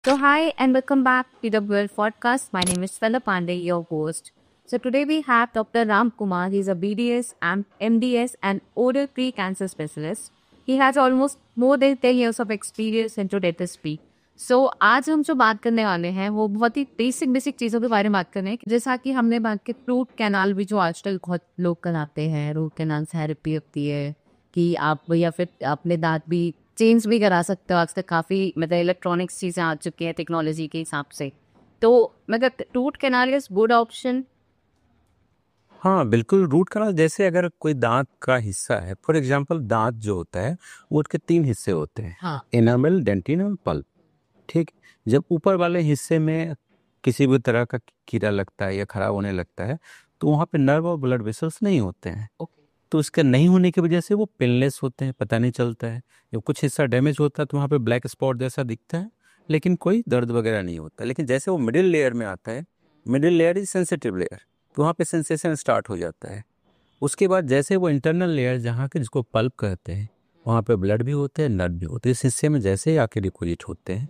So, hi and welcome back to the World Podcast. My name is Stella Pandey, your host. So, today we have Dr. Ram Kumar. He's a BDS and MDS and oral pre-cancer specialist. He has almost more than 10 years of experience into dentistry. So, आज हम जो बात करने वाले हैं वो बहुत ही basic चीज़ों के बारे में बात करने हैं जैसा कि हमने बात की रूट कैनाल भी जो आजकल बहुत लोग कराते हैं रूट कैनाल थेरेपी होती है कि आप या फिर अपने दांत भी चेंज भी करा सकते हो आजकल काफ़ी मतलब इलेक्ट्रॉनिक्स चीज़ें आ चुकी हैं टेक्नोलॉजी के हिसाब से तो मतलब root canal is good option. हाँ बिल्कुल। रूट कनाल जैसे अगर कोई दांत का हिस्सा है, फॉर एग्जांपल दांत जो होता है वो उसके 3 हिस्से होते हैं। हाँ। एनामल, डेंटिन और पल्प। ठीक। जब ऊपर वाले हिस्से में किसी भी तरह का कीड़ा लगता है या खराब होने लगता है तो वहाँ पे नर्व और ब्लड वेसल्स नहीं होते हैं। तो इसके नहीं होने की वजह से वो पेनलेस होते हैं, पता नहीं चलता है। जब कुछ हिस्सा डैमेज होता है तो वहाँ पे ब्लैक स्पॉट जैसा दिखता है लेकिन कोई दर्द वगैरह नहीं होता। लेकिन जैसे वो मिडिल लेयर में आता है, middle layer is sensitive layer, तो वहाँ पे सेंसेशन स्टार्ट हो जाता है। उसके बाद जैसे वो इंटरनल लेयर जहाँ के जिसको पल्प कहते हैं वहाँ पे ब्लड भी होते हैं, नर्व भी होते हैं। इस हिस्से में जैसे ही आके डिपोजिट होते हैं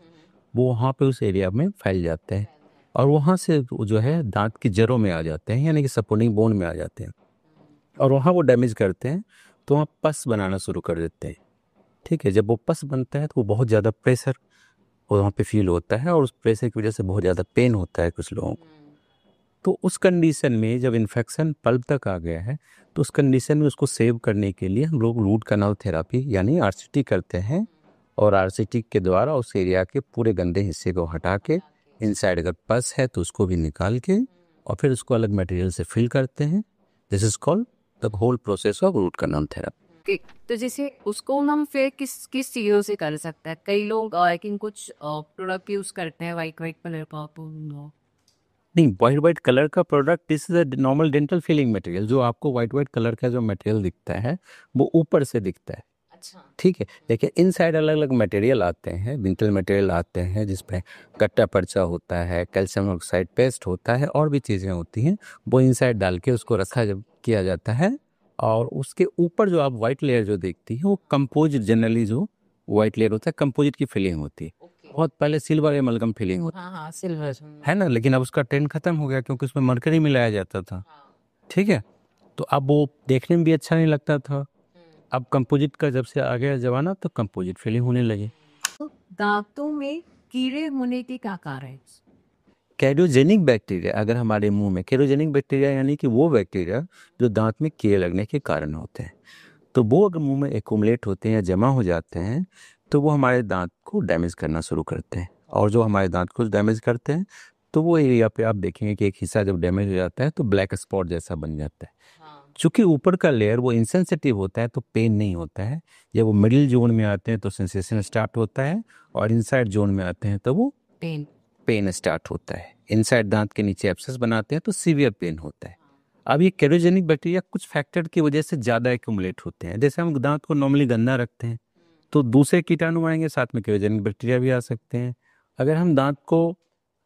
वो वहाँ पे उस एरिया में फैल जाते हैं और वहाँ से वो जो है दांत की जड़ों में आ जाते हैं, यानी कि सपोर्टिंग बोन में आ जाते हैं और वहाँ वो डैमेज करते हैं तो वहाँ पस बनाना शुरू कर देते हैं। ठीक है। जब वो पस बनता है तो वो बहुत ज़्यादा प्रेशर वहाँ पे फील होता है और उस प्रेशर की वजह से बहुत ज़्यादा पेन होता है कुछ लोगों को। तो उस कंडीशन में जब इन्फेक्शन पल्प तक आ गया है तो उस कंडीशन में उसको सेव करने के लिए हम लोग रूट कैनाल थेरापी यानी आरसीटी करते हैं और आरसीटी के द्वारा उस एरिया के पूरे गंदे हिस्से को हटा के इनसाइड अगर पस है तो उसको भी निकाल के और फिर उसको अलग मटेरियल से फिल करते हैं। This is called the whole process of root canal therapy. तो जैसे उसको हम फिर किस किस चीज़ों से कर सकते हैं कई लोग आई थिंक कुछ प्रोडक्ट यूज करते हैं वाइट वाइट कलर का नहीं, वाइट वाइट कलर का product, this is a normal dental filling material. जो आपको वाइट वाइट कलर का जो मटेरियल दिखता है वो ऊपर से दिखता है। अच्छा। ठीक है। देखिए इनसाइड अलग अलग मटेरियल आते हैं, डेंटल मटेरियल आते हैं जिसपे कट्टा पर्चा होता है, कैल्शियम ऑक्साइड पेस्ट होता है और भी चीज़ें होती हैं। वो इनसाइड डाल के उसको रखा जब किया जाता है और उसके ऊपर जो आप वाइट लेयर जो देखती है वो कंपोजिट, जनरली जो वाइट लेयर होता है कंपोजिट की फिलिंग होती है। बहुत पहले सिल्वर एमलगम फिलिंग होती हाँ हाँ सिल्वर है ना, लेकिन अब उसका ट्रेंड खत्म हो गया क्योंकि उसमें मरकरी मिलाया जाता था। ठीक है। तो अब वो देखने में भी अच्छा नहीं लगता था। अब कंपोजिट का जब से आ गया जमाना तो कंपोजिट फिलिंग होने लगी। तो दांतों में कीड़े होने के क्या कारण है? कैरियोजेनिक बैक्टीरिया, अगर हमारे मुंह में कैरियोजेनिक बैक्टीरिया यानी कि वो बैक्टीरिया जो दांत में कीड़े लगने के कारण होते हैं, तो वो अगर मुंह में एक्यूमुलेट होते हैं या जमा हो जाते हैं तो वो हमारे दांत को डैमेज करना शुरू करते हैं। और जो हमारे दांत को डैमेज करते हैं तो वो एरिया पे आप देखेंगे कि एक हिस्सा जब डैमेज हो जाता है तो ब्लैक स्पॉट जैसा बन जाता है। चूंकि ऊपर का लेयर वो इंसेंसिटिव होता है तो पेन नहीं होता है। जब वो मिडिल जोन में आते हैं तो सेंसेशन स्टार्ट होता है और इनसाइड जोन में आते हैं तो वो पेन स्टार्ट होता है। इनसाइड दांत के नीचे एब्सेस बनाते हैं तो सीवियर पेन होता है। अब ये कैरियोजेनिक बैक्टीरिया कुछ फैक्टर की वजह से ज़्यादा एक्यूमुलेट होते हैं। जैसे हम दांत को नॉर्मली गंदा रखते हैं तो दूसरे कीटाणु आएंगे, साथ में कैरियोजेनिक बैक्टीरिया भी आ सकते हैं। अगर हम दांत को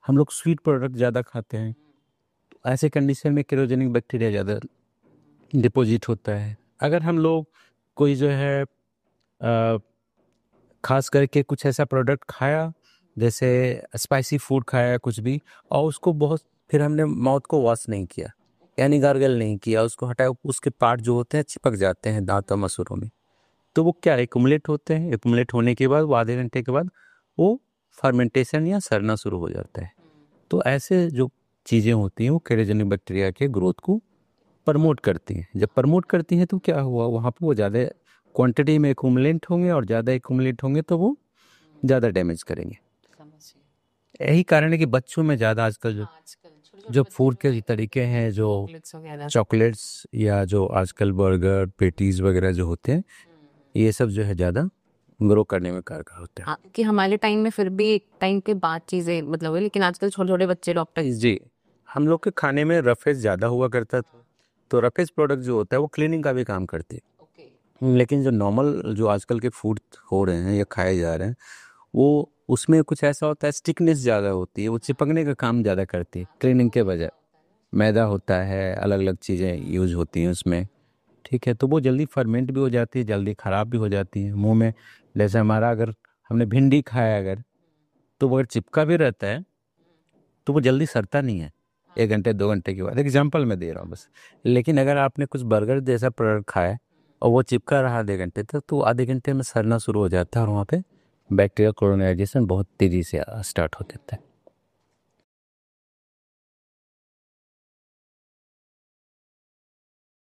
हम लोग स्वीट प्रोडक्ट ज़्यादा खाते हैं तो ऐसे कंडीशन में कैरियोजेनिक बैक्टीरिया ज़्यादा डिपॉजिट होता है। अगर हम लोग कोई जो है खास करके कुछ ऐसा प्रोडक्ट खाया जैसे स्पाइसी फूड खाया कुछ भी और उसको बहुत फिर हमने माउथ को वॉश नहीं किया यानी गार्गल नहीं किया, उसको हटाया, उसके पार्ट जो होते हैं चिपक जाते हैं दांत और मसूरों में, तो वो क्या एक्युमुलेट होते हैं। एक्युमुलेट होने के बाद वो आधे घंटे के बाद वो फर्मेंटेशन या सड़ना शुरू हो जाता है। तो ऐसे जो चीज़ें होती हैं वो कैरियोजेनिक बैक्टीरिया के ग्रोथ को प्रमोट करती हैं। जब प्रमोट करती हैं तो क्या हुआ, वहाँ पे वो ज़्यादा क्वांटिटी में एक्युमुलेट होंगे और ज़्यादा एक्युमुलेट होंगे तो वो ज़्यादा डैमेज करेंगे। यही कारण है कि बच्चों में ज़्यादा आजकल जो फूड के तरीके हैं, जो चॉकलेट्स या जो आजकल बर्गर पेटीज वगैरह जो होते हैं ये सब जो है ज़्यादा ग्रो करने में कारगर होते हैं। कि हमारे टाइम में फिर भी एक टाइम के बाद चीज़ें मतलब हुई लेकिन आजकल छोटे छोटे बच्चे डॉक्टर जी, हम लोग के खाने में रफेज ज़्यादा हुआ करता था तो रफेज प्रोडक्ट जो होता है वो क्लीनिंग का भी काम करती है। लेकिन जो नॉर्मल जो आजकल के फूड हो रहे हैं या खाए जा रहे हैं वो उसमें कुछ ऐसा होता है, स्टिकनेस ज़्यादा होती है, वो चिपकने का काम ज़्यादा करती है क्लीनिंग के बजाय। मैदा होता है, अलग अलग चीज़ें यूज होती हैं उसमें। ठीक है। तो वो जल्दी फर्मेंट भी हो जाती है, जल्दी ख़राब भी हो जाती है मुंह में। जैसे हमारा अगर हमने भिंडी खाया अगर तो वो अगर चिपका भी रहता है तो वो जल्दी सड़ता नहीं है 1 घंटे 2 घंटे के बाद। एग्जाम्पल मैं दे रहा हूँ बस। लेकिन अगर आपने कुछ बर्गर जैसा प्रोडक्ट खाया और वो चिपका रहा आधे घंटे तक, तो आधे घंटे में सड़ना शुरू हो जाता है और वहाँ पे बैक्टीरियल कोलोनाइजेशन बहुत तेज़ी से स्टार्ट हो जाता है।